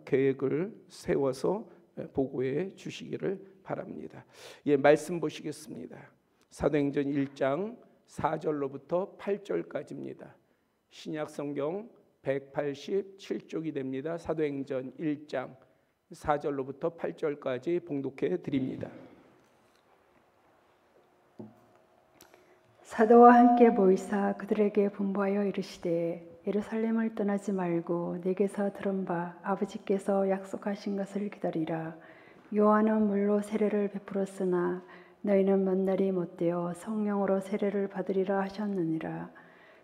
계획을 세워서 보고해 주시기를 바랍니다. 예, 말씀 보시겠습니다. 사도행전 1장 4절로부터 8절까지입니다. 신약 성경 187쪽이 됩니다. 사도행전 1장 4절로부터 8절까지 봉독해 드립니다. 사도와 함께 모이사 그들에게 분부하여 이르시되 예루살렘을 떠나지 말고 내게서 들은 바 아버지께서 약속하신 것을 기다리라. 요한은 물로 세례를 베풀었으나 너희는 몇 날이 못되어 성령으로 세례를 받으리라 하셨느니라.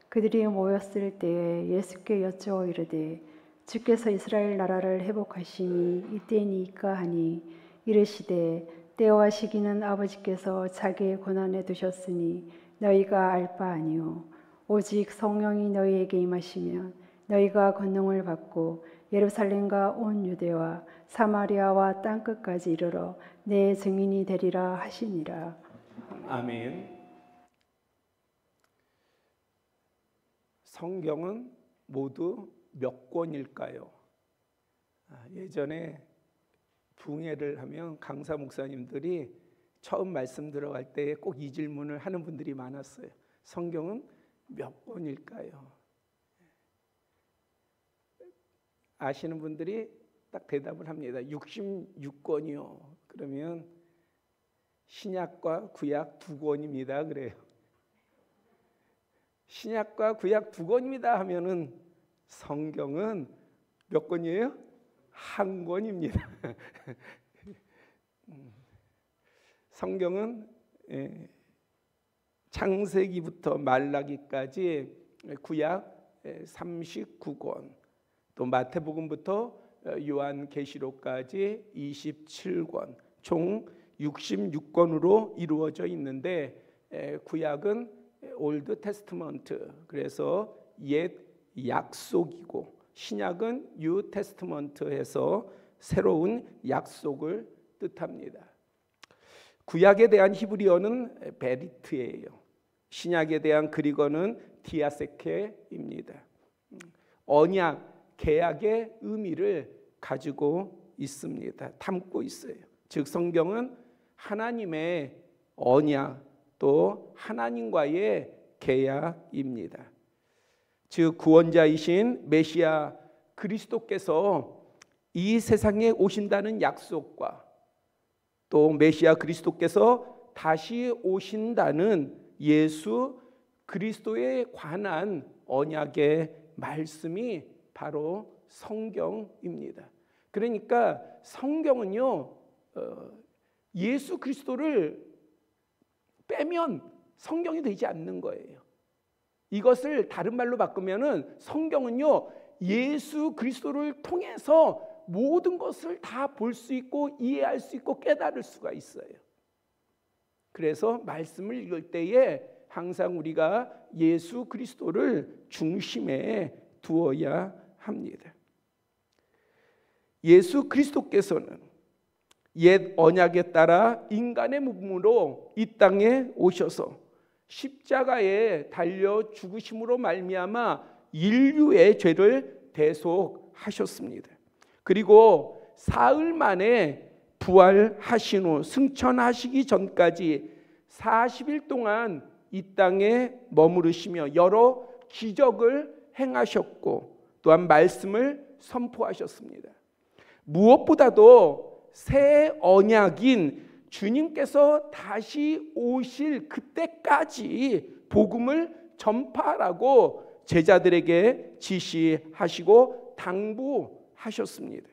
그들이 모였을 때에 예수께 여쭈어 이르되 주께서 이스라엘 나라를 회복하심이 이때니까 하니 이르시되 때와 시기는 아버지께서 자기의 권한에 두셨으니 너희가 알 바 아니요 오직 성령이 너희에게 임하시면 너희가 권능을 받고 예루살렘과 온 유대와 사마리아와 땅끝까지 이르러 내 증인이 되리라 하시니라. 아멘. 성경은 모두 몇 권일까요? 예전에 붕해를 하면 강사 목사님들이 처음 말씀 들어갈 때 꼭 이 질문을 하는 분들이 많았어요. 성경은 몇 권일까요? 아시는 분들이 딱 대답을 합니다. 66권이요. 그러면 신약과 구약 2권입니다. 그래요. 신약과 구약 2권입니다 하면은 성경은 몇 권이에요? 1권입니다. 성경은 창세기부터 말라기까지 구약 39권, 또 마태복음부터 요한계시록까지 27권, 총 66권으로 이루어져 있는데 구약은 올드 테스트먼트, 그래서 옛 약속이고 신약은 뉴 테스트먼트에서 새로운 약속을 뜻합니다. 구약에 대한 히브리어는 베리트예요. 신약에 대한 그리거는 디아세케입니다. 언약, 계약의 의미를 가지고 있습니다. 담고 있어요. 즉 성경은 하나님의 언약 또 하나님과의 계약입니다. 즉 구원자이신 메시아 그리스도께서 이 세상에 오신다는 약속과 또 메시아 그리스도께서 다시 오신다는 예수 그리스도에 관한 언약의 말씀이 바로 성경입니다. 그러니까 성경은요, 예수 그리스도를 빼면 성경이 되지 않는 거예요. 이것을 다른 말로 바꾸면은 성경은요, 예수 그리스도를 통해서 모든 것을 다 볼 수 있고 이해할 수 있고 깨달을 수가 있어요. 그래서 말씀을 읽을 때에 항상 우리가 예수 그리스도를 중심에 두어야 합니다. 예수 그리스도께서는 옛 언약에 따라 인간의 몸으로 이 땅에 오셔서 십자가에 달려 죽으심으로 말미암아 인류의 죄를 대속하셨습니다. 그리고 사흘 만에 부활하신 후 승천하시기 전까지 40일 동안 이 땅에 머무르시며 여러 기적을 행하셨고 또한 말씀을 선포하셨습니다. 무엇보다도 새 언약인 주님께서 다시 오실 그때까지 복음을 전파하라고 제자들에게 지시하시고 당부하셨습니다.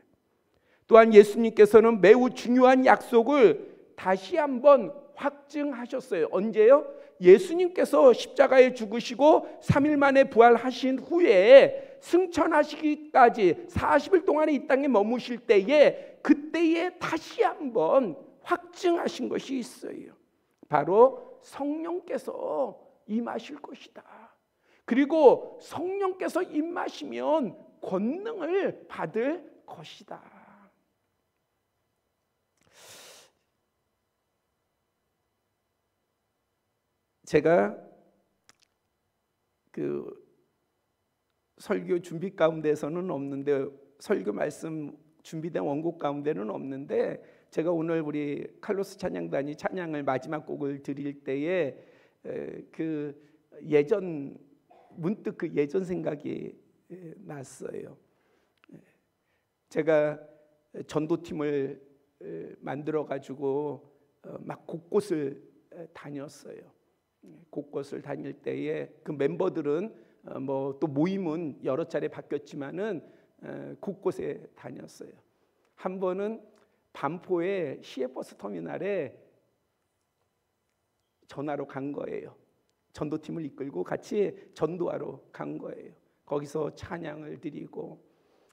또한 예수님께서는 매우 중요한 약속을 다시 한번 확증하셨어요. 언제요? 예수님께서 십자가에 죽으시고 3일 만에 부활하신 후에 승천하시기까지 40일 동안에 이 땅에 머무실 때에 그때에 다시 한번 확증하신 것이 있어요. 바로 성령께서 임하실 것이다. 그리고 성령께서 임하시면 권능을 받을 것이다. 제가 그 설교 준비 가운데서는 없는데 설교 말씀 준비된 원곡 가운데는 없는데 제가 오늘 우리 칼로스 찬양단이 찬양을 마지막 곡을 드릴 때에 그 예전 문득 그 예전 생각이 났어요. 제가 전도팀을 만들어 가지고 막 곳곳을 다녔어요. 곳곳을 다닐 때에 그 멤버들은 뭐 또 모임은 여러 차례 바뀌었지만은 곳곳에 다녔어요. 한 번은 반포의 시외버스 터미널에 전화로 간 거예요. 전도팀을 이끌고 같이 전도하러 간 거예요. 거기서 찬양을 드리고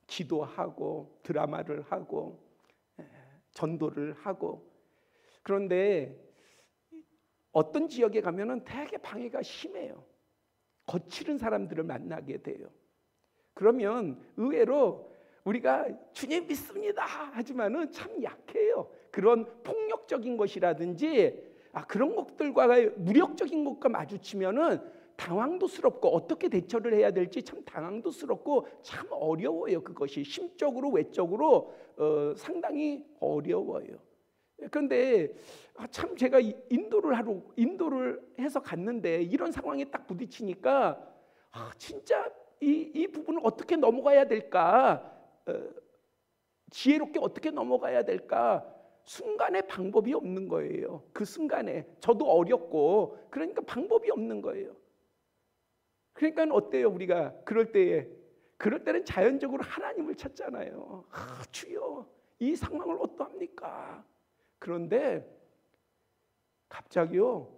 기도하고 드라마를 하고 전도를 하고. 그런데 어떤 지역에 가면은 되게 방해가 심해요. 거칠은 사람들을 만나게 돼요. 그러면 의외로 우리가 주님 믿습니다 하지만은 참 약해요. 그런 폭력적인 것이라든지 그런 것들과 무력적인 것과 마주치면은 당황도스럽고 어떻게 대처를 해야 될지 참 당황도스럽고 참 어려워요. 그것이 심적으로 외적으로 상당히 어려워요. 그런데 참 제가 인도를 해서 갔는데 이런 상황에 딱 부딪히니까 진짜 이 부분을 어떻게 넘어가야 될까, 지혜롭게 어떻게 넘어가야 될까, 순간에 방법이 없는 거예요. 그 순간에 저도 어렵고 그러니까 방법이 없는 거예요. 그러니까 어때요? 우리가 그럴 때는 자연적으로 하나님을 찾잖아요. 주여 이 상황을 어떠합니까? 그런데 갑자기요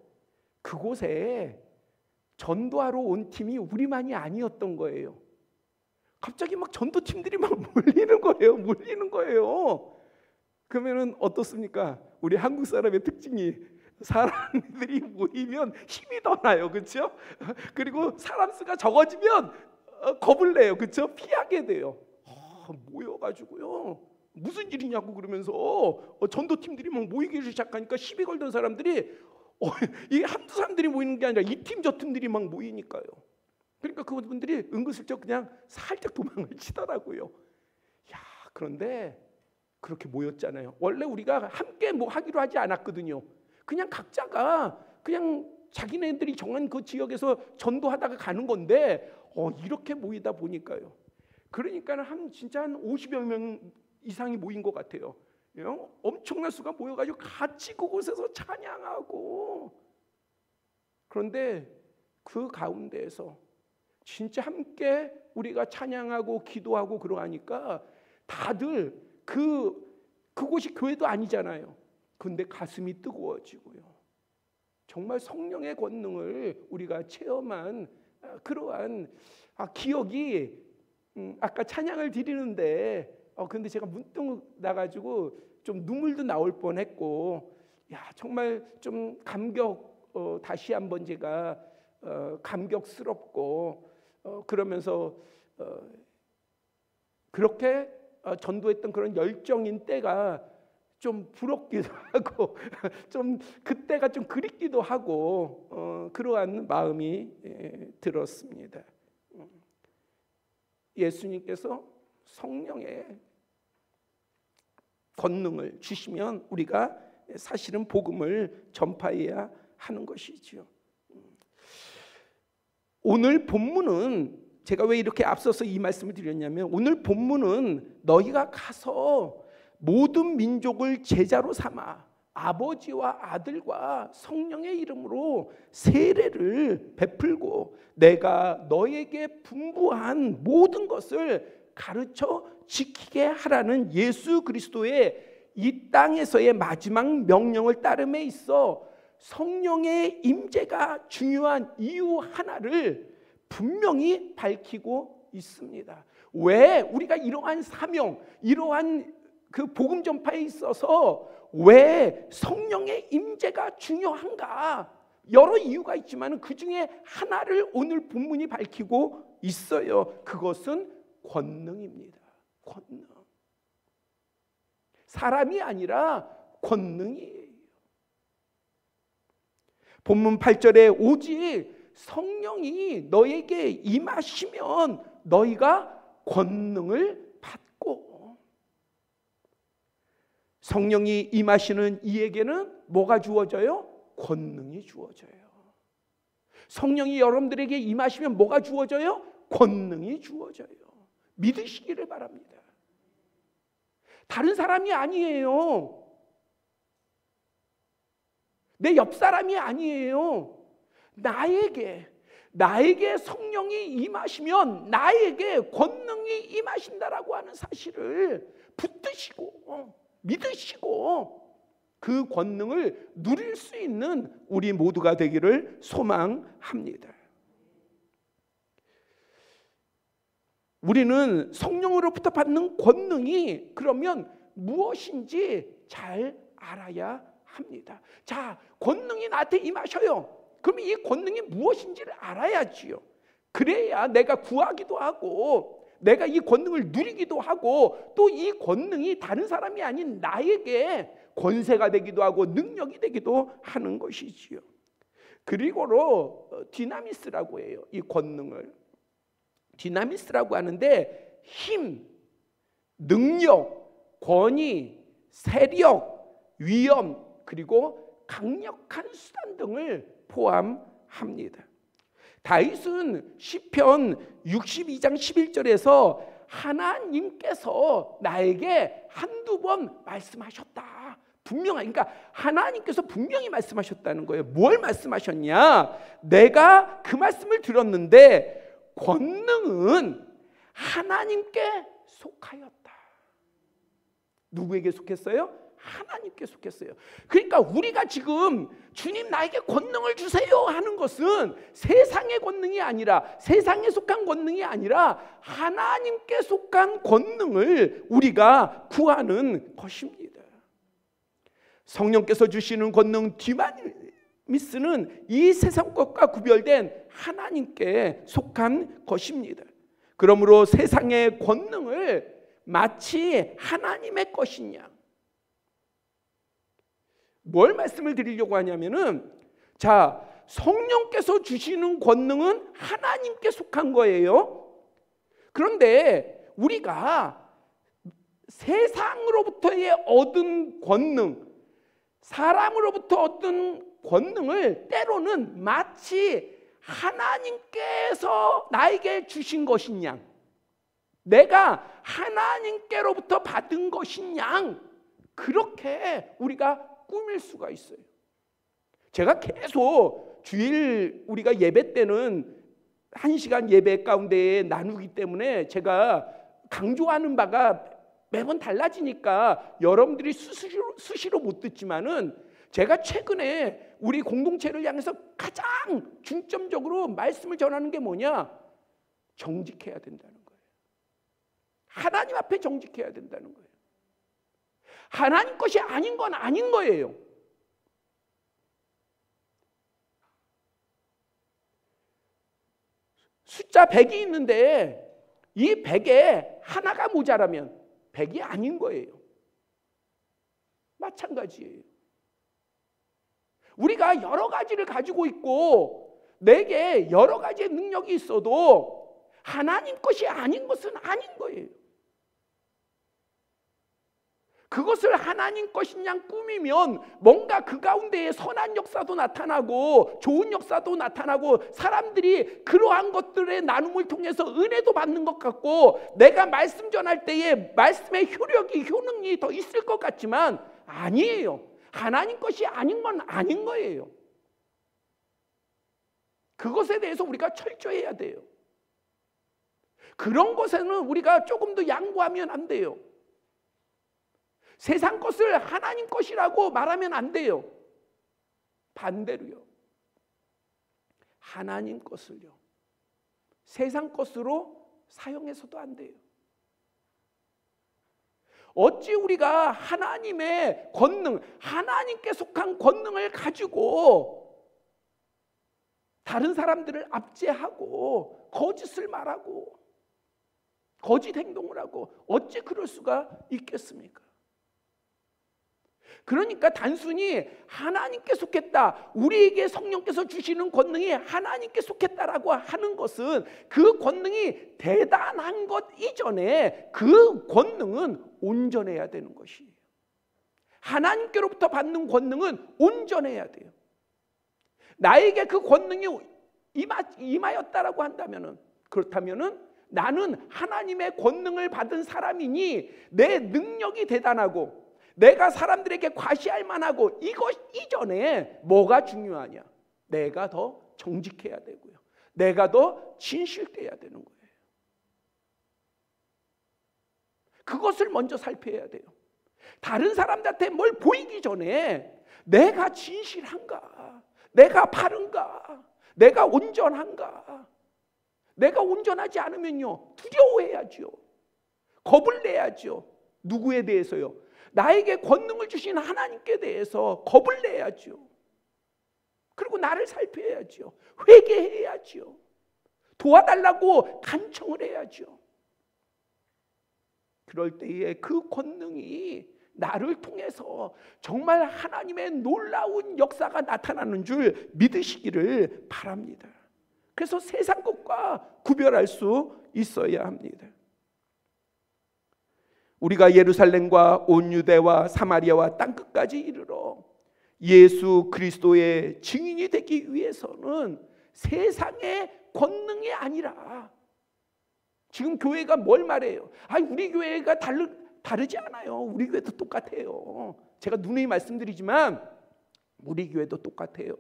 그곳에 전도하러 온 팀이 우리만이 아니었던 거예요. 갑자기 막 전도팀들이 막 몰리는 거예요. 그러면은 어떻습니까? 우리 한국 사람의 특징이 사람들이 모이면 힘이 더 나요, 그렇죠? 그리고 사람 수가 적어지면 겁을 내요, 그렇죠? 피하게 돼요. 모여가지고요 무슨 일이냐고 그러면서 전도팀들이 막 모이기 시작하니까 시비 걸던 사람들이 이게 한두 사람들이 모이는 게 아니라 이 팀 저 팀들이 막 모이니까요. 그러니까 그분들이 은근슬쩍 그냥 살짝 도망을 치더라고요. 그런데 그렇게 모였잖아요. 원래 우리가 함께 뭐 하기로 하지 않았거든요. 그냥 각자가 그냥 자기네들이 정한 그 지역에서 전도하다가 가는 건데 이렇게 모이다 보니까요. 그러니까 진짜 한 50여 명 이상이 모인 것 같아요. 엄청난 수가 모여가지고 같이 그곳에서 찬양하고. 그런데 그 가운데에서 진짜 함께 우리가 찬양하고 기도하고 그러하니까 다들 그곳이 교회도 아니잖아요. 근데 가슴이 뜨거워지고요. 정말 성령의 권능을 우리가 체험한 그러한 기억이 아까 찬양을 드리는데 근데 제가 문득 나가지고 좀 눈물도 나올 뻔했고 정말 좀 다시 한번 제가 감격스럽고 그러면서 그렇게 전도했던 그런 열정인 때가 좀 부럽기도 하고 좀 그때가 좀 그립기도 하고 그러한 마음이 들었습니다. 예수님께서 성령의 권능을 주시면 우리가 사실은 복음을 전파해야 하는 것이지요. 오늘 본문은 제가 왜 이렇게 앞서서 이 말씀을 드렸냐면 오늘 본문은 너희가 가서 모든 민족을 제자로 삼아 아버지와 아들과 성령의 이름으로 세례를 베풀고 내가 너에게 분부한 모든 것을 가르쳐 지키게 하라는 예수 그리스도의 이 땅에서의 마지막 명령을 따름에 있어 성령의 임재가 중요한 이유 하나를 분명히 밝히고 있습니다. 왜 우리가 이러한 사명, 이러한 그 복음 전파에 있어서 왜 성령의 임재가 중요한가? 여러 이유가 있지만 그 중에 하나를 오늘 본문이 밝히고 있어요. 그것은 권능입니다. 권능. 사람이 아니라 권능이에요. 본문 8절에 오직 성령이 너에게 임하시면 너희가 권능을 받고. 성령이 임하시는 이에게는 뭐가 주어져요? 권능이 주어져요. 성령이 여러분들에게 임하시면 뭐가 주어져요? 권능이 주어져요. 믿으시기를 바랍니다. 다른 사람이 아니에요. 내 옆 사람이 아니에요. 나에게 성령이 임하시면 나에게 권능이 임하신다라고 하는 사실을 붙드시고 믿으시고 그 권능을 누릴 수 있는 우리 모두가 되기를 소망합니다. 우리는 성령으로부터 받는 권능이 그러면 무엇인지 잘 알아야 합니다. 자, 권능이 나한테 임하셔요. 그러면 이 권능이 무엇인지를 알아야지요. 그래야 내가 구하기도 하고 내가 이 권능을 누리기도 하고 또 이 권능이 다른 사람이 아닌 나에게 권세가 되기도 하고 능력이 되기도 하는 것이지요. 그리고 디나미스라고 해요. 이 권능을 디나미스라고 하는데 힘, 능력, 권위, 세력, 위엄 그리고 강력한 수단 등을 포함합니다. 다윗은 시편 62장 11절에서 하나님께서 나에게 한두 번 말씀하셨다. 그러니까 하나님께서 분명히 말씀하셨다는 거예요. 뭘 말씀하셨냐? 내가 그 말씀을 들었는데 권능은 하나님께 속하였다. 누구에게 속했어요? 하나님께 속했어요. 그러니까 우리가 지금 주님 나에게 권능을 주세요 하는 것은 세상의 권능이 아니라 세상에 속한 권능이 아니라 하나님께 속한 권능을 우리가 구하는 것입니다. 성령께서 주시는 권능 디나미스는 이 세상 것과 구별된 하나님께 속한 것입니다. 그러므로 세상의 권능을 마치 하나님의 것이냐 뭘 말씀을 드리려고 하냐면은 자, 성령께서 주시는 권능은 하나님께 속한 거예요. 그런데 우리가 세상으로부터의 얻은 권능, 사람으로부터 얻은 권능을 때로는 마치 하나님께서 나에게 주신 것인 양, 내가 하나님께로부터 받은 것인 양, 그렇게 우리가 꾸밀 수가 있어요. 제가 계속 주일 우리가 예배 때는 1시간 예배 가운데 나누기 때문에 제가 강조하는 바가 매번 달라지니까 여러분들이 수시로 못 듣지만은 제가 최근에 우리 공동체를 향해서 가장 중점적으로 말씀을 전하는 게 뭐냐? 정직해야 된다는 거예요. 하나님 앞에 정직해야 된다는 거예요. 하나님 것이 아닌 건 아닌 거예요. 숫자 100이 있는데 이 100에 하나가 모자라면 100이 아닌 거예요. 마찬가지예요. 우리가 여러 가지를 가지고 있고 내게 여러 가지의 능력이 있어도 하나님 것이 아닌 것은 아닌 거예요. 그것을 하나님 것인 양 꾸미면 뭔가 그 가운데에 선한 역사도 나타나고 좋은 역사도 나타나고 사람들이 그러한 것들의 나눔을 통해서 은혜도 받는 것 같고 내가 말씀 전할 때에 말씀의 효능이 더 있을 것 같지만 아니에요. 하나님 것이 아닌 건 아닌 거예요. 그것에 대해서 우리가 철저해야 돼요. 그런 것에는 우리가 조금 더 양보하면 안 돼요. 세상 것을 하나님 것이라고 말하면 안 돼요. 반대로요. 하나님 것을요. 세상 것으로 사용해서도 안 돼요. 어찌 우리가 하나님의 권능, 하나님께 속한 권능을 가지고 다른 사람들을 압제하고 거짓을 말하고 거짓 행동을 하고 어찌 그럴 수가 있겠습니까? 그러니까 단순히 하나님께 속했다, 우리에게 성령께서 주시는 권능이 하나님께 속했다라고 하는 것은 그 권능이 대단한 것 이전에 그 권능은 온전해야 되는 것이에요. 하나님께로부터 받는 권능은 온전해야 돼요. 나에게 그 권능이 임하였다라고 한다면은, 그렇다면은 나는 하나님의 권능을 받은 사람이니 내 능력이 대단하고 내가 사람들에게 과시할 만하고 이것 이전에 뭐가 중요하냐? 내가 더 정직해야 되고요. 내가 더 진실돼야 되는 거예요. 그것을 먼저 살펴야 돼요. 다른 사람들한테 뭘 보이기 전에 내가 진실한가? 내가 바른가? 내가 온전한가? 내가 온전하지 않으면요, 두려워해야죠. 겁을 내야죠. 누구에 대해서요? 나에게 권능을 주신 하나님께 대해서 겁을 내야죠. 그리고 나를 살펴야죠. 회개해야죠. 도와달라고 간청을 해야죠. 그럴 때에 그 권능이 나를 통해서 정말 하나님의 놀라운 역사가 나타나는 줄 믿으시기를 바랍니다. 그래서 세상 것과 구별할 수 있어야 합니다. 우리가 예루살렘과 온 유대와 사마리아와 땅끝까지 이르러 예수 그리스도의 증인이 되기 위해서는 세상의 권능이 아니라, 지금 교회가 뭘 말해요? 우리 교회가 다르지 않아요. 우리 교회도 똑같아요. 제가 누누이 말씀드리지만 우리 교회도 똑같아요.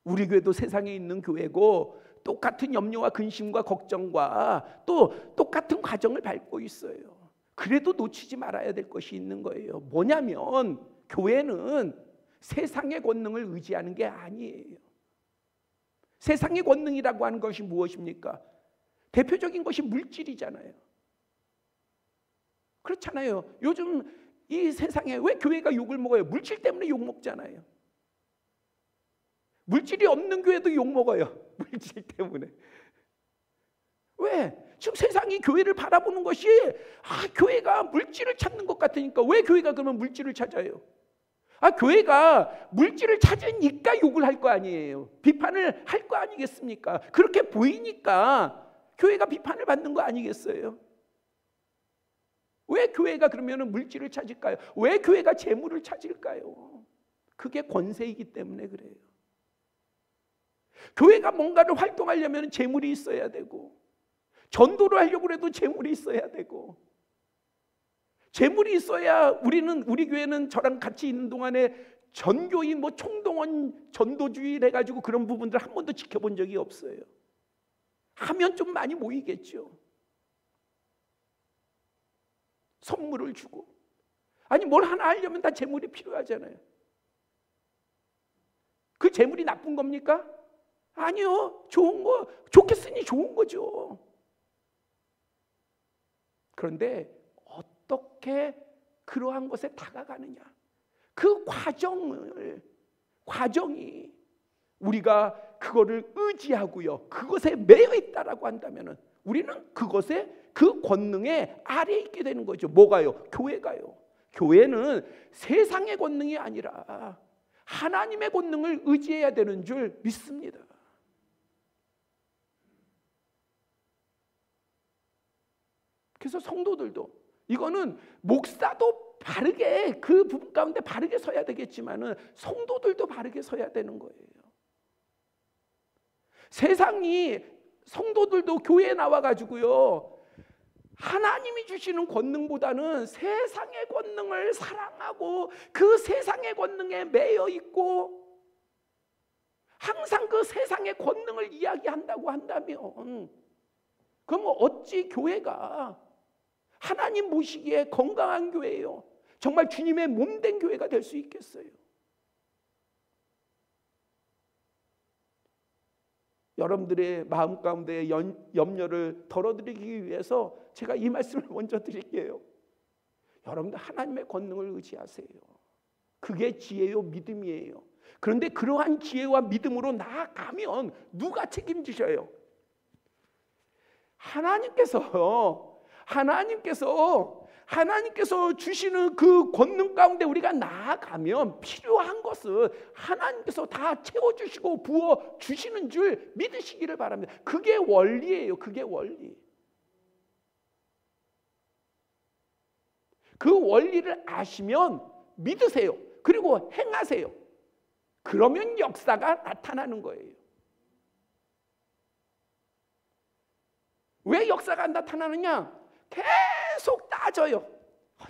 우리 교회도 세상에 있는 교회고 똑같은 염려와 근심과 걱정과 또 똑같은 과정을 밟고 있어요. 그래도 놓치지 말아야 될 것이 있는 거예요. 뭐냐면 교회는 세상의 권능을 의지하는 게 아니에요. 세상의 권능이라고 하는 것이 무엇입니까? 대표적인 것이 물질이잖아요. 그렇잖아요. 요즘 이 세상에 왜 교회가 욕을 먹어요? 물질 때문에 욕 먹잖아요. 물질이 없는 교회도 욕 먹어요. 물질 때문에. 왜? 지금 세상이 교회를 바라보는 것이 교회가 물질을 찾는 것 같으니까. 왜 교회가 그러면 물질을 찾아요? 교회가 물질을 찾으니까 욕을 할 거 아니에요. 비판을 할 거 아니겠습니까? 그렇게 보이니까 교회가 비판을 받는 거 아니겠어요? 왜 교회가 그러면 물질을 찾을까요? 왜 교회가 재물을 찾을까요? 그게 권세이기 때문에 그래요. 교회가 뭔가를 활동하려면 재물이 있어야 되고, 전도를 하려고 해도 재물이 있어야 되고, 재물이 있어야 우리 교회는 저랑 같이 있는 동안에 전교인 총동원 전도주의 해가지고 그런 부분들 한 번도 지켜본 적이 없어요. 하면 좀 많이 모이겠죠. 선물을 주고, 뭘 하나 하려면 다 재물이 필요하잖아요. 그 재물이 나쁜 겁니까? 아니요. 좋은 거, 좋게 쓰니 좋은 거죠. 그런데 어떻게 그러한 것에 다가가느냐, 그 과정이 우리가 그거를 의지하고요, 그것에 매여 있다라고 한다면은 우리는 그 권능의 아래에 있게 되는 거죠. 뭐가요? 교회가요. 교회는 세상의 권능이 아니라 하나님의 권능을 의지해야 되는 줄 믿습니다. 그래서 성도들도, 이거는 목사도 바르게 그 부분 가운데 바르게 서야 되겠지만은 성도들도 바르게 서야 되는 거예요. 세상이, 성도들도 교회에 나와가지고요, 하나님이 주시는 권능보다는 세상의 권능을 사랑하고 그 세상의 권능에 매여 있고 항상 그 세상의 권능을 이야기한다고 한다면, 그럼 어찌 교회가 하나님 보시기에 건강한 교회예요, 정말 주님의 몸된 교회가 될 수 있겠어요? 여러분들의 마음 가운데 염려를 덜어드리기 위해서 제가 이 말씀을 먼저 드릴게요. 여러분들 하나님의 권능을 의지하세요. 그게 지혜요 믿음이에요. 그런데 그러한 지혜와 믿음으로 나아가면 누가 책임지셔요? 하나님께서 주시는 그 권능 가운데 우리가 나아가면 필요한 것은 하나님께서 다 채워주시고 부어주시는 줄 믿으시기를 바랍니다. 그게 원리예요. 그게 원리. 그 원리를 아시면 믿으세요. 그리고 행하세요. 그러면 역사가 나타나는 거예요. 왜 역사가 안 나타나느냐? 계속 따져요.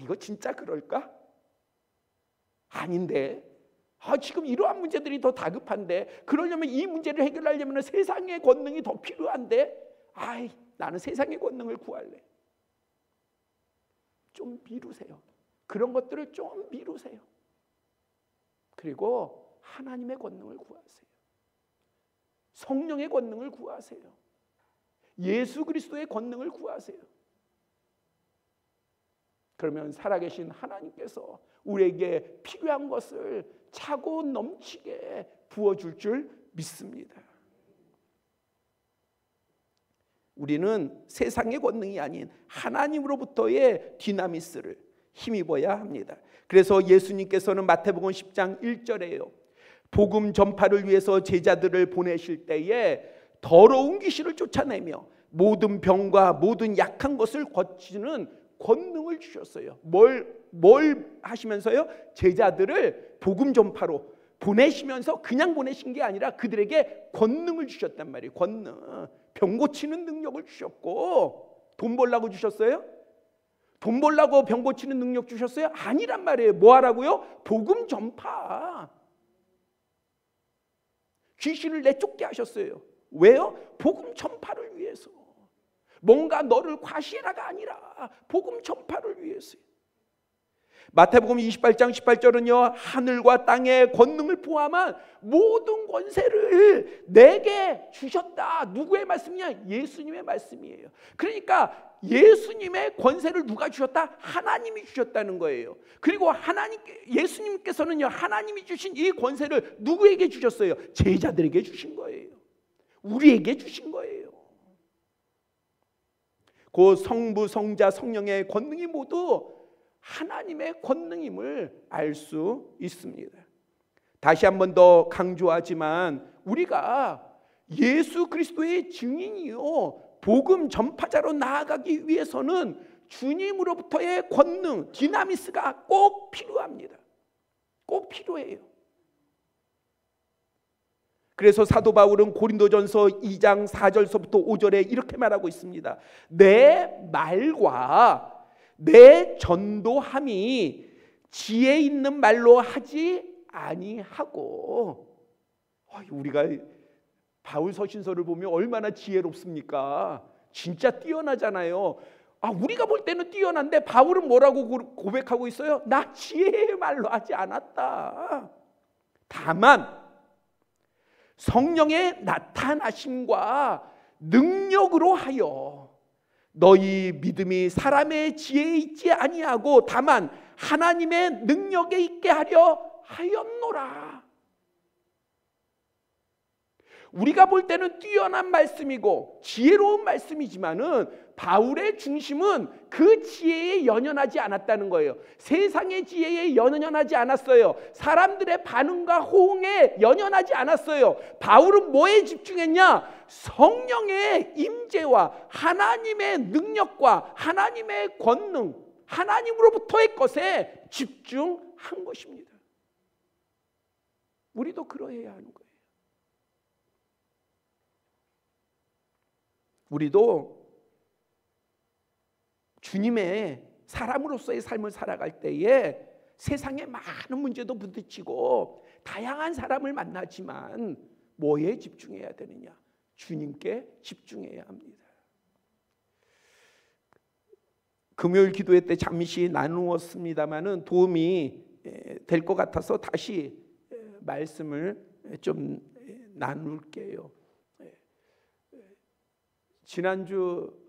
이거 진짜 그럴까? 아닌데. 지금 이러한 문제들이 더 다급한데, 그러려면 이 문제를 해결하려면 세상의 권능이 더 필요한데, 나는 세상의 권능을 구할래. 좀 미루세요. 그런 것들을 좀 미루세요. 그리고 하나님의 권능을 구하세요. 성령의 권능을 구하세요. 예수 그리스도의 권능을 구하세요. 그러면 살아계신 하나님께서 우리에게 필요한 것을 차고 넘치게 부어줄 줄 믿습니다. 우리는 세상의 권능이 아닌 하나님으로부터의 디나미스를 힘입어야 합니다. 그래서 예수님께서는 마태복음 10장 1절에요. 복음 전파를 위해서 제자들을 보내실 때에 더러운 귀신을 쫓아내며 모든 병과 모든 약한 것을 고치는 권능을 주셨어요. 뭘 하시면서요? 제자들을 복음 전파로 보내시면서 그냥 보내신 게 아니라 그들에게 권능을 주셨단 말이에요. 권능. 병 고치는 능력을 주셨고, 돈 벌라고 주셨어요? 돈 벌라고 병 고치는 능력 주셨어요? 아니란 말이에요. 뭐 하라고요? 복음 전파. 귀신을 내쫓게 하셨어요. 왜요? 복음 전파를 위해서. 뭔가 너를 과시해라가 아니라 복음 전파를 위해서요. 마태복음 28장 18절은요, 하늘과 땅의 권능을 포함한 모든 권세를 내게 주셨다. 누구의 말씀이냐? 예수님의 말씀이에요. 그러니까 예수님의 권세를 누가 주셨다? 하나님이 주셨다는 거예요. 그리고 예수님께서는요, 하나님이 주신 이 권세를 누구에게 주셨어요? 제자들에게 주신 거예요. 우리에게 주신 거예요. 그 성부, 성자, 성령의 권능이 모두 하나님의 권능임을 알 수 있습니다. 다시 한 번 더 강조하지만 우리가 예수 그리스도의 증인이요, 복음 전파자로 나아가기 위해서는 주님으로부터의 권능, 디나미스가 꼭 필요합니다. 꼭 필요해요. 그래서 사도 바울은 고린도전서 2장 4절서부터 5절에 이렇게 말하고 있습니다. 내 말과 내 전도함이 지혜 있는 말로 하지 아니하고. 우리가 바울 서신서를 보면 얼마나 지혜롭습니까? 진짜 뛰어나잖아요. 우리가 볼 때는 뛰어난데 바울은 뭐라고 고백하고 있어요? 나 지혜의 말로 하지 않았다. 다만 성령의 나타나심과 능력으로 하여 너희 믿음이 사람의 지혜에 있지 아니하고 다만 하나님의 능력에 있게 하려 하였노라. 우리가 볼 때는 뛰어난 말씀이고 지혜로운 말씀이지만은 바울의 중심은 그 지혜에 연연하지 않았다는 거예요. 세상의 지혜에 연연하지 않았어요. 사람들의 반응과 호응에 연연하지 않았어요. 바울은 뭐에 집중했냐? 성령의 임재와 하나님의 능력과 하나님의 권능, 하나님으로부터의 것에 집중한 것입니다. 우리도 그러해야 하는 거예요. 우리도 주님의 사람으로서의 삶을 살아갈 때에 세상에 많은 문제도 부딪히고 다양한 사람을 만나지만 뭐에 집중해야 되느냐? 주님께 집중해야 합니다. 금요일 기도회 때 잠시 나누었습니다마는 도움이 될 것 같아서 다시 말씀을 좀 나눌게요. 지난주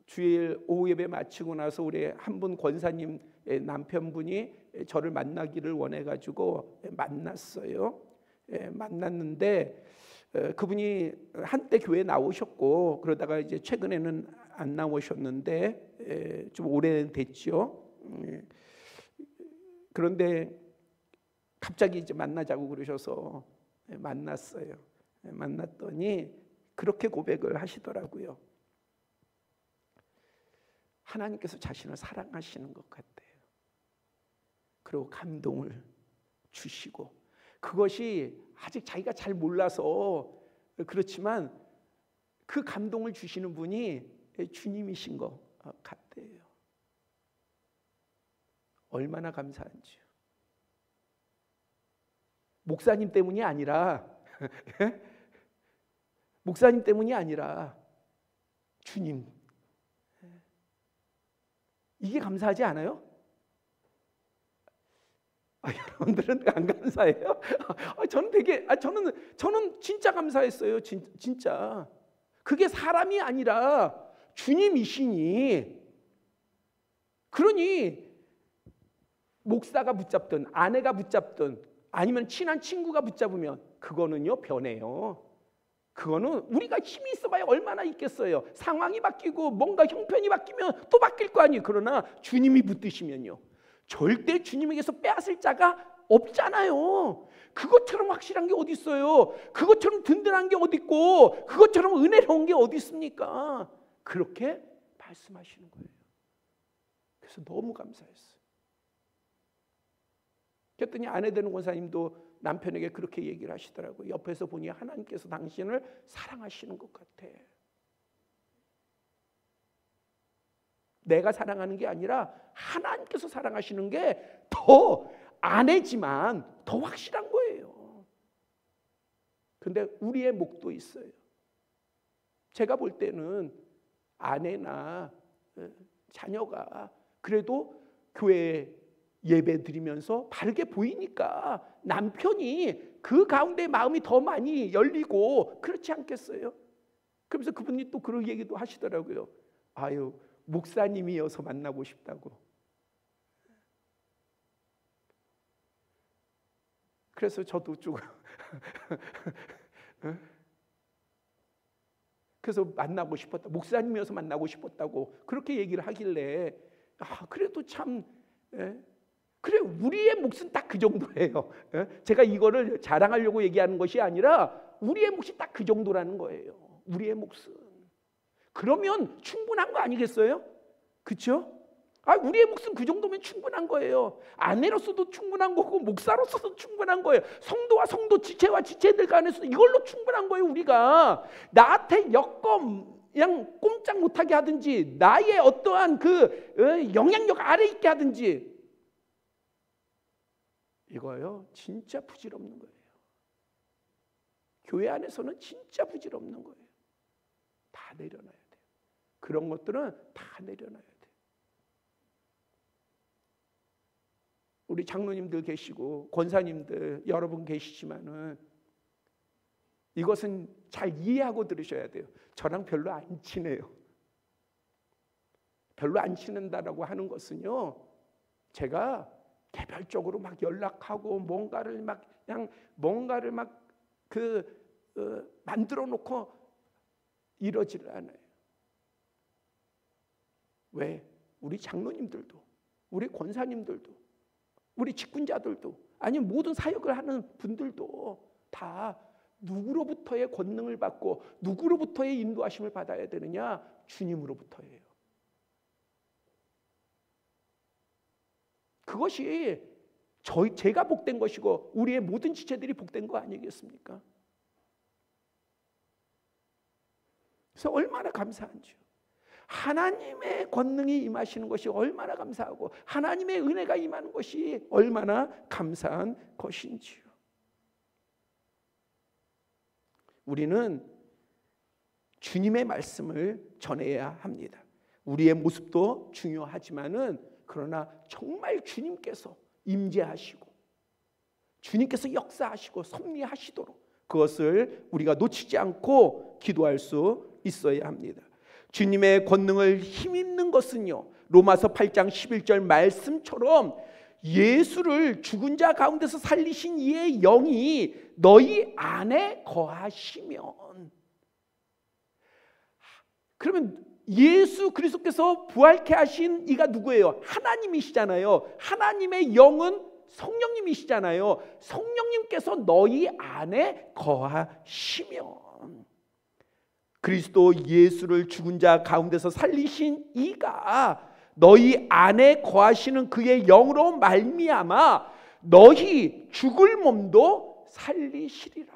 주일 오후 예배 마치고 나서 우리 한 분 권사님 남편분이 저를 만나기를 원해가지고 만났어요. 만났는데 그분이 한때 교회 나오셨고 그러다가 이제 최근에는 안 나오셨는데 좀 오래됐죠. 그런데 갑자기 이제 만나자고 그러셔서 만났어요. 만났더니 그렇게 고백을 하시더라고요. 하나님께서 자신을 사랑하시는 것 같아요. 그리고 감동을 주시고, 그것이 아직 자기가 잘 몰라서 그렇지만 그 감동을 주시는 분이 주님이신 것 같아요. 얼마나 감사한지요. 목사님 때문이 아니라 목사님 때문이 아니라 주님, 이게 감사하지 않아요? 여러분들은 안 감사해요? 저는 진짜 감사했어요. 진짜. 그게 사람이 아니라 주님이시니. 그러니 목사가 붙잡든 아내가 붙잡든 아니면 친한 친구가 붙잡으면 그거는요 변해요. 그거는 우리가 힘이 있어봐야 얼마나 있겠어요. 상황이 바뀌고 뭔가 형편이 바뀌면 또 바뀔 거 아니에요. 그러나 주님이 붙드시면요 절대 주님에게서 빼앗을 자가 없잖아요. 그것처럼 확실한 게 어디 있어요? 그것처럼 든든한 게 어디 있고 그것처럼 은혜로운 게 어디 있습니까? 그렇게 말씀하시는 거예요. 그래서 너무 감사했어요. 그랬더니 아내 되는 권사님도 남편에게 그렇게 얘기를 하시더라고요. 옆에서 보니 하나님께서 당신을 사랑하시는 것 같아. 내가 사랑하는 게 아니라 하나님께서 사랑하시는 게 더 아내지만 더 확실한 거예요. 근데 우리의 목도 있어요. 제가 볼 때는 아내나 자녀가 그래도 교회에 예배 드리면서 바르게 보이니까 남편이 그 가운데 마음이 더 많이 열리고 그렇지 않겠어요? 그러면서 그분이 또 그런 얘기도 하시더라고요. 아유, 목사님이어서 만나고 싶다고. 그래서 저도 조금 그래서 만나고 싶었다. 목사님이어서 만나고 싶었다고 그렇게 얘기를 하길래 그래도 참 그래, 우리의 몫은 딱 그 정도예요. 제가 이거를 자랑하려고 얘기하는 것이 아니라 우리의 몫이 딱 그 정도라는 거예요. 우리의 몫은. 그러면 충분한 거 아니겠어요? 그렇죠? 우리의 몫은 그 정도면 충분한 거예요. 아내로서도 충분한 거고 목사로서도 충분한 거예요. 성도와 성도, 지체와 지체들 간에서도 이걸로 충분한 거예요. 우리가 나한테 여건 그냥 꼼짝 못하게 하든지 나의 어떠한 그 영향력 아래 있게 하든지 이거요 진짜 부질없는 거예요. 교회 안에서는 진짜 부질없는 거예요. 다 내려놔야 돼요. 그런 것들은 다 내려놔야 돼요. 우리 장로님들 계시고 권사님들 여러분 계시지만은 이것은 잘 이해하고 들으셔야 돼요. 저랑 별로 안 친해요. 별로 안 친한다라고 하는 것은요, 제가 개별적으로 막 연락하고 뭔가를 막 만들어 놓고 이러지를 않아요. 왜? 우리 장로님들도, 우리 권사님들도, 우리 직분자들도, 아니면 모든 사역을 하는 분들도 다 누구로부터의 권능을 받고 누구로부터의 인도하심을 받아야 되느냐? 주님으로부터예요. 그것이 제가 복된 것이고 우리의 모든 지체들이 복된 거 아니겠습니까? 그래서 얼마나 감사한지요. 하나님의 권능이 임하시는 것이 얼마나 감사하고 하나님의 은혜가 임하는 것이 얼마나 감사한 것인지요. 우리는 주님의 말씀을 전해야 합니다. 우리의 모습도 중요하지만은 그러나 정말 주님께서 임재하시고 주님께서 역사하시고 섭리하시도록 그것을 우리가 놓치지 않고 기도할 수 있어야 합니다. 주님의 권능을 힘입는 것은요, 로마서 8장 11절 말씀처럼 예수를 죽은 자 가운데서 살리신 이의 영이 너희 안에 거하시면, 그러면 예수 그리스도께서 부활케 하신 이가 누구예요? 하나님이시잖아요. 하나님의 영은 성령님이시잖아요. 성령님께서 너희 안에 거하시면, 그리스도 예수를 죽은 자 가운데서 살리신 이가 너희 안에 거하시는 그의 영으로 말미암아 너희 죽을 몸도 살리시리라.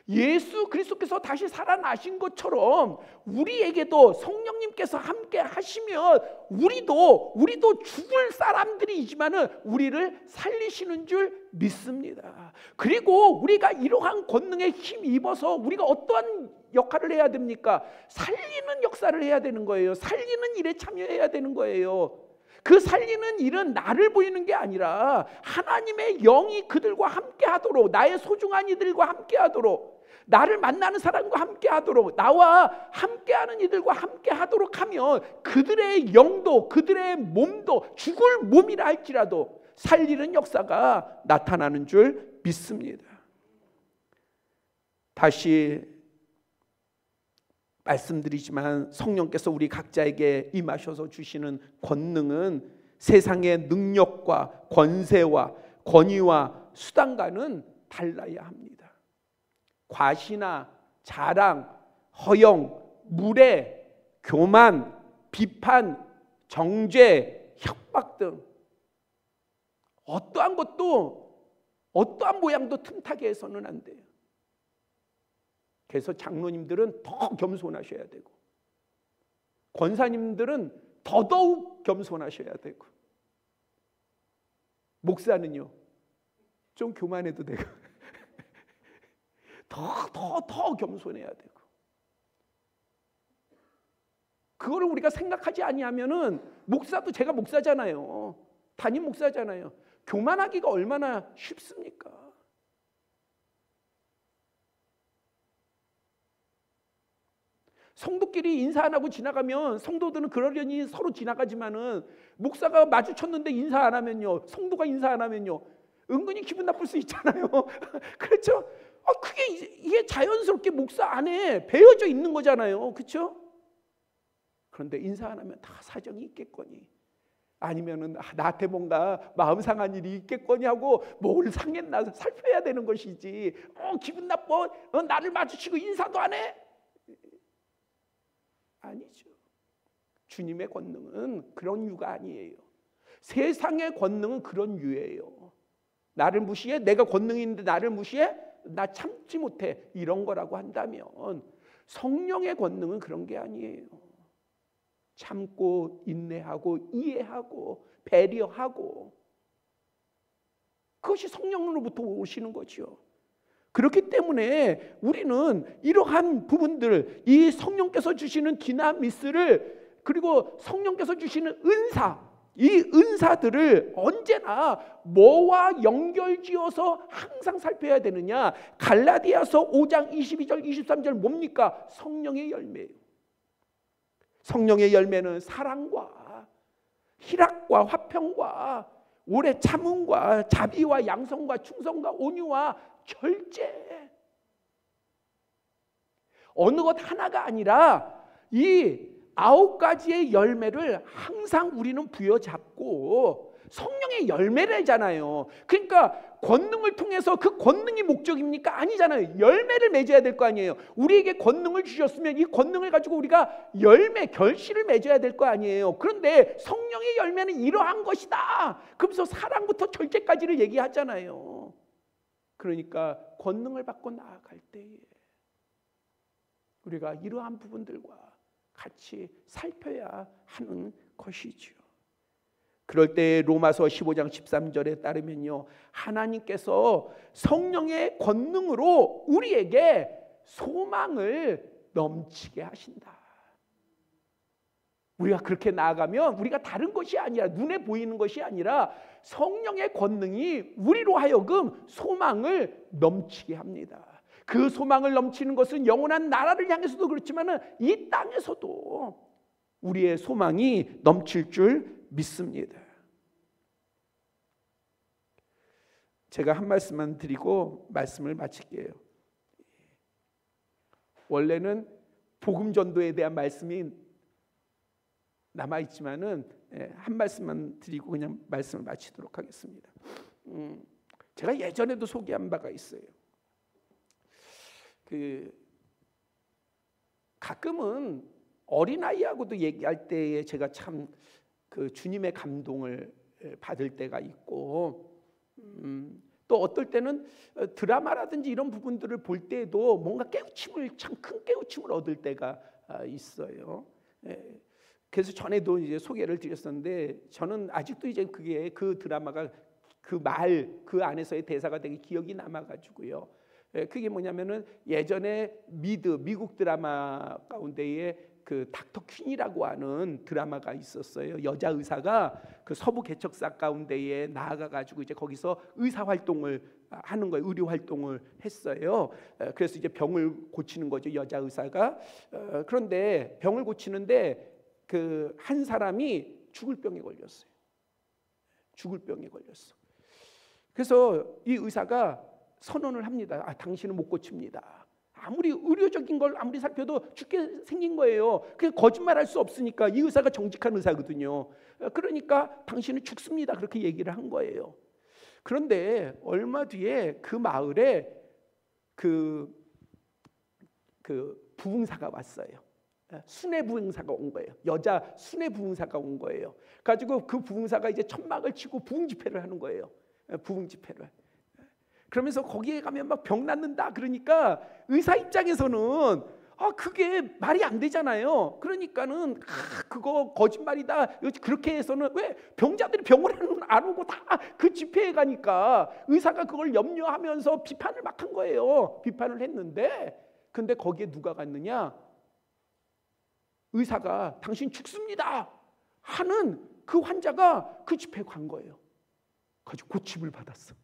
예수 그리스도께서 다시 살아나신 것처럼 우리에게도 성령님께서 함께 하시면 우리도 죽을 사람들이지만은 우리를 살리시는 줄 믿습니다. 그리고 우리가 이러한 권능에 힘입어서 우리가 어떠한 역할을 해야 됩니까? 살리는 역사를 해야 되는 거예요. 살리는 일에 참여해야 되는 거예요. 그 살리는 일은 나를 보이는 게 아니라 하나님의 영이 그들과 함께 하도록, 나의 소중한 이들과 함께 하도록, 나를 만나는 사람과 함께 하도록, 나와 함께하는 이들과 함께 하도록 하면 그들의 영도 그들의 몸도 죽을 몸이라 할지라도 살리는 역사가 나타나는 줄 믿습니다. 다시 말씀드리지만 성령께서 우리 각자에게 임하셔서 주시는 권능은 세상의 능력과 권세와 권위와 수단과는 달라야 합니다. 과시나 자랑, 허영, 무례, 교만, 비판, 정죄, 협박 등 어떠한 것도 어떠한 모양도 틈타게 해서는 안 돼요. 그래서 장로님들은 더 겸손하셔야 되고 권사님들은 더더욱 겸손하셔야 되고 목사는요 좀 교만해도 되고 더 겸손해야 되고 그거를 우리가 생각하지 아니하면은 목사도 제가 목사잖아요. 담임 목사잖아요. 교만하기가 얼마나 쉽습니까? 성도끼리 인사 안 하고 지나가면 성도들은 그러려니 서로 지나가지만은 목사가 마주쳤는데 인사 안 하면요, 성도가 인사 안 하면요, 은근히 기분 나쁠 수 있잖아요. 그렇죠? 그게 이게 자연스럽게 목사 안에 배어져 있는 거잖아요. 그렇죠? 그런데 인사 안 하면 다 사정이 있겠거니, 아니면은 나한테 뭔가 마음 상한 일이 있겠거니 하고 뭘 상했나 살펴야 되는 것이지. 기분 나빠. 나를 마주치고 인사도 안 해. 아니죠. 주님의 권능은 그런 유가 아니에요. 세상의 권능은 그런 유예요. 나를 무시해? 내가 권능이 있는데 나를 무시해? 나 참지 못해. 이런 거라고 한다면 성령의 권능은 그런 게 아니에요. 참고 인내하고 이해하고 배려하고 그것이 성령으로부터 오시는 거죠. 그렇기 때문에 우리는 이러한 부분들, 이 성령께서 주시는 디나미스를, 그리고 성령께서 주시는 은사, 이 은사들을 언제나 뭐와 연결지어서 항상 살펴야 되느냐? 갈라디아서 5장 22절 23절 뭡니까? 성령의 열매예요. 성령의 열매는 사랑과 희락과 화평과 오래 참음과 자비와 양성과 충성과 온유와 절제, 어느 것 하나가 아니라 이 9가지의 열매를 항상 우리는 부여잡고 성령의 열매래잖아요. 그러니까 권능을 통해서 그 권능이 목적입니까? 아니잖아요. 열매를 맺어야 될 거 아니에요. 우리에게 권능을 주셨으면 이 권능을 가지고 우리가 열매, 결실을 맺어야 될 거 아니에요. 그런데 성령의 열매는 이러한 것이다. 그러면서 사랑부터 절제까지를 얘기하잖아요. 그러니까 권능을 받고 나아갈 때에 우리가 이러한 부분들과 같이 살펴야 하는 것이지요. 그럴 때 로마서 15장 13절에 따르면요, 하나님께서 성령의 권능으로 우리에게 소망을 넘치게 하신다. 우리가 그렇게 나아가면 우리가 다른 것이 아니라, 눈에 보이는 것이 아니라 성령의 권능이 우리로 하여금 소망을 넘치게 합니다. 그 소망을 넘치는 것은 영원한 나라를 향해서도 그렇지만 이 땅에서도 우리의 소망이 넘칠 줄 믿습니다. 제가 한 말씀만 드리고 말씀을 마칠게요. 원래는 복음 전도에 대한 말씀이 남아있지만은 한 말씀만 드리고 그냥 말씀을 마치도록 하겠습니다. 제가 예전에도 소개한 바가 있어요. 가끔은 어린아이하고도 얘기할 때에 제가 참 그 주님의 감동을 받을 때가 있고, 또 어떨 때는 드라마라든지 이런 부분들을 볼 때에도 뭔가 깨우침을, 참 큰 깨우침을 얻을 때가 있어요. 그래서 전에도 이제 소개를 드렸었는데, 저는 아직도 이제 그게 그 드라마가 그 안에서의 대사가 되게 기억이 남아가지고요. 그게 뭐냐면은 예전에 미국 드라마 가운데에 그 닥터 퀸이라고 하는 드라마가 있었어요. 여자 의사가 그 서부 개척사 가운데에 나아가 가지고 이제 거기서 의사 활동을 하는 거예요. 의료 활동을 했어요. 그래서 이제 병을 고치는 거죠, 여자 의사가. 그런데 병을 고치는데 그 한 사람이 죽을 병에 걸렸어요. 죽을 병에 걸렸어. 그래서 이 의사가 선언을 합니다. 당신은 못 고칩니다. 아무리 의료적인 걸 아무리 살펴도 죽게 생긴 거예요. 그냥 거짓말할 수 없으니까. 이 의사가 정직한 의사거든요. 그러니까 당신은 죽습니다. 그렇게 얘기를 한 거예요. 그런데 얼마 뒤에 그 마을에 그 부흥사가 왔어요. 순회 부흥사가 온 거예요. 여자 순회 부흥사가 온 거예요. 가지고 그 부흥사가 이제 천막을 치고 부흥 집회를 하는 거예요. 부흥 집회를. 그러면서 거기에 가면 막 병 낫는다 그러니까 의사 입장에서는 그게 말이 안 되잖아요. 그러니까는 그거 거짓말이다 그렇게 해서는, 왜 병자들이 병을 안 오고 다 그 집회에 가니까 의사가 그걸 염려하면서 비판을 막 한 거예요. 비판을 했는데, 근데 거기에 누가 갔느냐, 의사가 당신 죽습니다 하는 그 환자가 그 집회에 간 거예요. 가지고 고침을 받았어.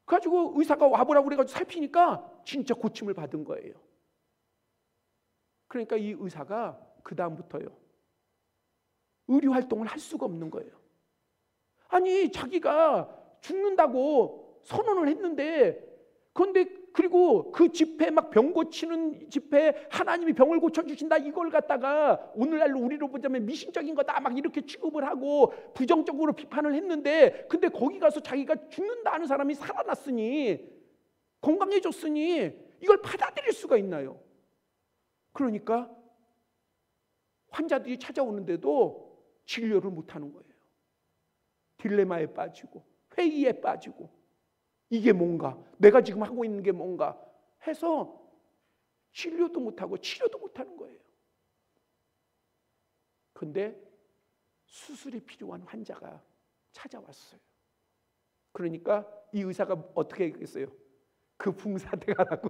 가지고 의사가 와보라고 그래가지고 살피니까 진짜 고침을 받은 거예요. 그러니까 이 의사가 그 다음부터요, 의료 활동을 할 수가 없는 거예요. 아니, 자기가 죽는다고 선언을 했는데, 그리고 그 집회 막 병 고치는 집회, 하나님이 병을 고쳐주신다 이걸 갖다가 오늘날로 우리로 보자면 미신적인 거다 막 이렇게 취급을 하고 부정적으로 비판을 했는데, 근데 거기 가서 자기가 죽는다 하는 사람이 살아났으니, 건강해졌으니 이걸 받아들일 수가 있나요? 그러니까 환자들이 찾아오는데도 진료를 못하는 거예요. 딜레마에 빠지고 회의에 빠지고, 이게 뭔가, 내가 지금 하고 있는 게 뭔가 해서 진료도 못하고 치료도 못하는 거예요. 근데 수술이 필요한 환자가 찾아왔어요. 그러니까 이 의사가 어떻게 했겠어요? 그 부흥사한테 가라고.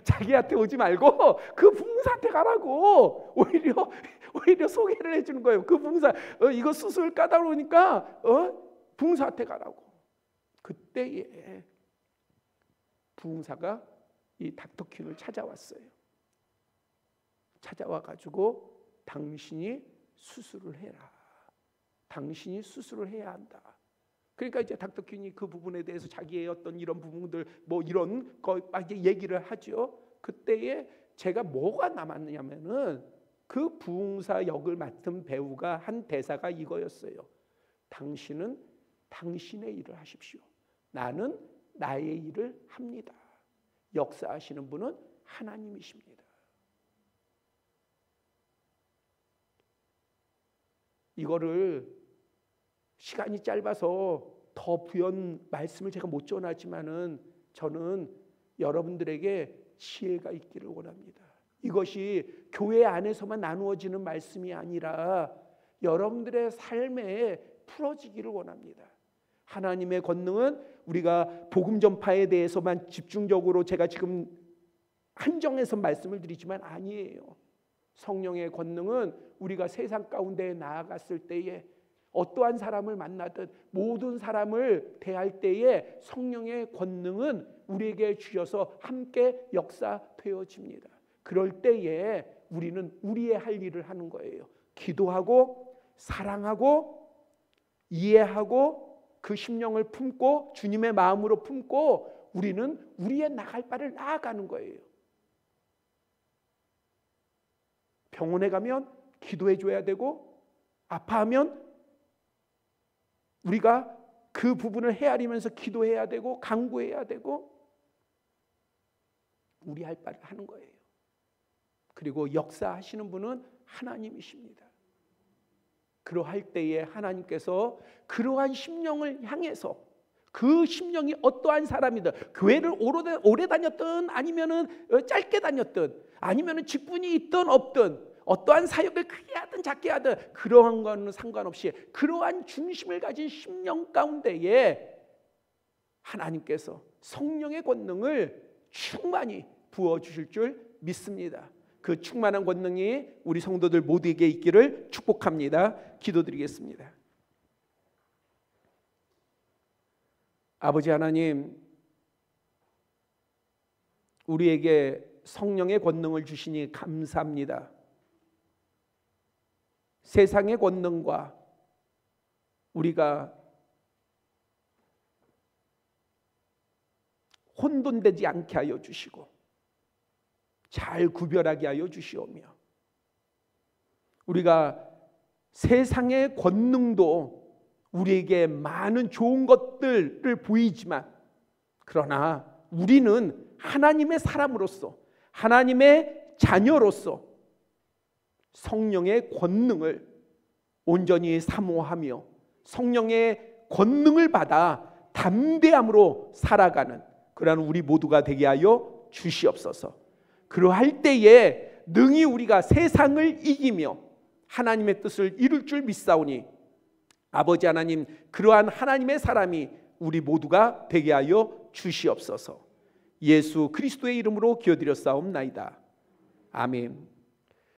자기한테 오지 말고 그 부흥사한테 가라고 오히려 소개를 해주는 거예요. 그 부흥사, 이거 수술 까다로우니까 부흥사한테 가라고. 그때에 부흥사가 이 닥터 퀸을 찾아왔어요. 찾아와 가지고 당신이 수술을 해라. 당신이 수술을 해야 한다. 그러니까 이제 닥터 퀸이 그 부분에 대해서 자기의 어떤 이런 부분들 뭐 이런 거 막 얘기를 하죠. 그때에 제가 뭐가 남았냐면은 그 부흥사 역을 맡은 배우가 한 대사가 이거였어요. 당신은 당신의 일을 하십시오. 나는 나의 일을 합니다. 역사하시는 분은 하나님이십니다. 이거를 시간이 짧아서 더 부연 말씀을 제가 못 전하지만은 저는 여러분들에게 지혜가 있기를 원합니다. 이것이 교회 안에서만 나누어지는 말씀이 아니라 여러분들의 삶에 풀어지기를 원합니다. 하나님의 권능은 우리가 복음 전파에 대해서만 집중적으로 제가 지금 한정해서 말씀을 드리지만 아니에요. 성령의 권능은 우리가 세상 가운데 나아갔을 때에 어떠한 사람을 만나든 모든 사람을 대할 때에 성령의 권능은 우리에게 주셔서 함께 역사되어집니다. 그럴 때에 우리는 우리의 할 일을 하는 거예요. 기도하고 사랑하고 이해하고 그 심령을 품고 주님의 마음으로 품고 우리는 우리의 나갈 바를 나아가는 거예요. 병원에 가면 기도해 줘야 되고, 아파하면 우리가 그 부분을 헤아리면서 기도해야 되고 강구해야 되고, 우리 할 바를 하는 거예요. 그리고 역사하시는 분은 하나님이십니다. 그러할 때에 하나님께서 그러한 심령을 향해서, 그 심령이 어떠한 사람이든, 교회를 오래 다녔든 아니면은 짧게 다녔든 아니면은 직분이 있든 없든, 어떠한 사역을 크게 하든 작게 하든 그러한 거는 상관없이 그러한 중심을 가진 심령 가운데에 하나님께서 성령의 권능을 충만히 부어주실 줄 믿습니다. 그 충만한 권능이 우리 성도들 모두에게 있기를 축복합니다. 기도드리겠습니다. 아버지 하나님, 우리에게 성령의 권능을 주시니 감사합니다. 세상의 권능과 우리가 혼돈되지 않게 하여 주시고 잘 구별하게 하여 주시오며, 우리가 세상의 권능도 우리에게 많은 좋은 것들을 보이지만, 그러나 우리는 하나님의 사람으로서, 하나님의 자녀로서 성령의 권능을 온전히 사모하며 성령의 권능을 받아 담대함으로 살아가는 그러한 우리 모두가 되게 하여 주시옵소서. 그러할 때에 능히 우리가 세상을 이기며 하나님의 뜻을 이룰 줄 믿사오니, 아버지 하나님, 그러한 하나님의 사람이 우리 모두가 되게 하여 주시옵소서. 예수 그리스도의 이름으로 기도드렸사옵나이다. 아멘.